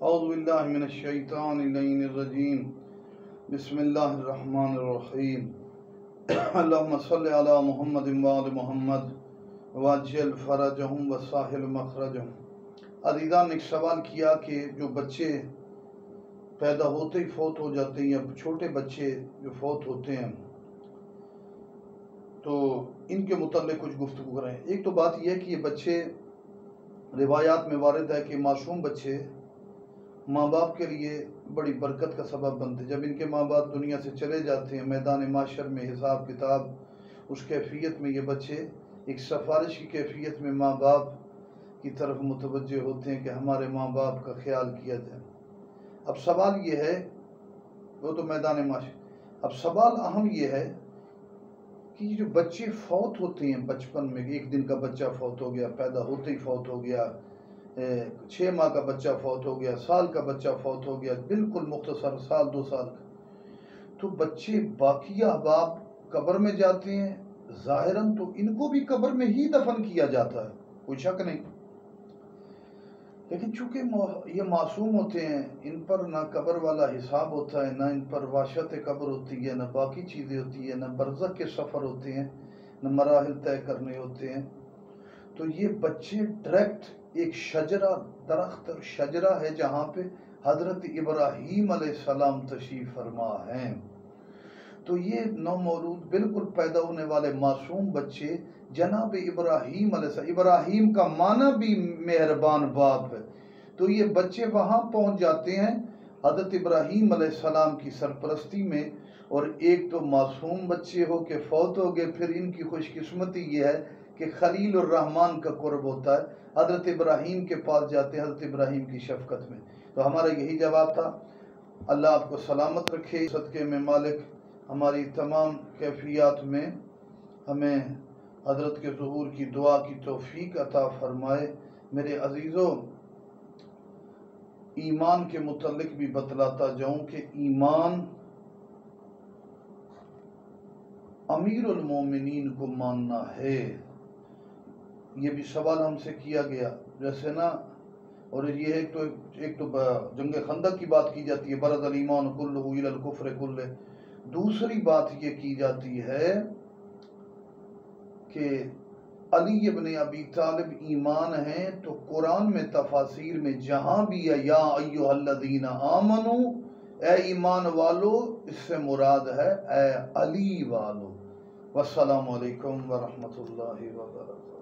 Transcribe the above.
اعوذ باللہ من الشیطان اللعین الرجیم بسم اللہ الرحمن الرحیم اللہم صلی علی محمد وآل محمد واجعل فرجہم وساہل مخرجہم۔ عزیزان نے ایک سوال کیا کہ جو بچے پیدا ہوتے ہی فوت ہو جاتے ہیں یا چھوٹے بچے جو فوت ہوتے ہیں تو ان کے متعلق کچھ گفتگو کریں۔ ایک تو بات یہ ہے کہ یہ بچے روایات میں وارد ہے کہ معصوم بچے ماں باپ کے لیے بڑی برکت کا سبب بنتے۔ جب ان کے ماں باپ دنیا سے چلے جاتے ہیں میدان معاشر میں حساب کتاب اس کیفیت میں یہ بچے ایک سفارش کی کیفیت میں ماں باپ کی طرف متوجہ ہوتے ہیں کہ ہمارے ماں باپ کا خیال کیا جائے۔ اب سوال یہ ہے، وہ تو میدان معاشر، اب سوال اہم یہ ہے کہ یہ جو بچے فوت ہوتے ہیں بچپن میں، ایک دن کا بچہ فوت ہو گیا، پیدا ہوتے ہی فوت ہو گیا، 6 ماہ کا بچہ فوت ہو گیا، سال کا بچہ فوت ہو گیا، بالکل مختصر سال 2 سال کا، تو بچے باقی احباب قبر میں جاتے ہیں، ظاہراً تو ان کو بھی قبر میں ہی دفن کیا جاتا ہے، کوئی شک نہیں، لیکن چونکہ یہ معصوم ہوتے ہیں، ان پر نہ قبر والا حساب ہوتا ہے، نہ ان پر وحشت قبر ہوتی ہے، نہ باقی چیزیں ہوتی ہیں، نہ برزخ کے سفر ہوتے ہیں، نہ مراحل طے کرنے ہوتے ہیں، تو یہ بچے ڈائریکٹ ایک شجرہ، درخت شجرہ ہے جہاں پہ حضرت ابراہیم علیہ السلام تشریف فرما ہیں، تو یہ نومولود بالکل پیدا ہونے والے معصوم بچے جناب ابراہیم علیہ السلام، ابراہیم کا معنی بھی مہربان باپ ہے، تو یہ بچے وہاں پہنچ جاتے ہیں حضرت ابراہیم علیہ السلام کی سرپرستی میں، اور ایک تو معصوم بچے ہو کے فوت ہو گئے، پھر ان کی خوش قسمتی یہ ہے کہ خلیل الرحمن کا قرب ہوتا ہے، حضرت ابراہیم کے پاس جاتے ہیں حضرت ابراہیم کی شفقت میں۔ تو ہمارا یہی جواب تھا۔ اللہ آپ کو سلامت رکھے، صدقے میں مالک ہماری تمام کیفیات میں ہمیں حضرت کے ظہور کی دعا کی توفیق عطا فرمائے۔ میرے عزیزوں، ایمان کے متعلق بھی بتلاتا جاؤں کہ ایمان امیر المومنین کو ماننا ہے۔ یہ بھی سوال ہم سے کیا گیا، جیسے نا، اور یہ ایک تو جنگ خندق کی بات کی جاتی ہے، برز الایمان کلہ الی الکفر کلہ، دوسری بات یہ کی جاتی ہے کہ علی ابن ابی طالب ایمان ہیں، تو قرآن میں تفاسیر میں جہاں بھی ہے یا ایھا الذین آمنو، اے ایمان والو، اس سے مراد ہے اے علی والو۔ والسلام علیکم ورحمۃ اللہ وبرکاتہ۔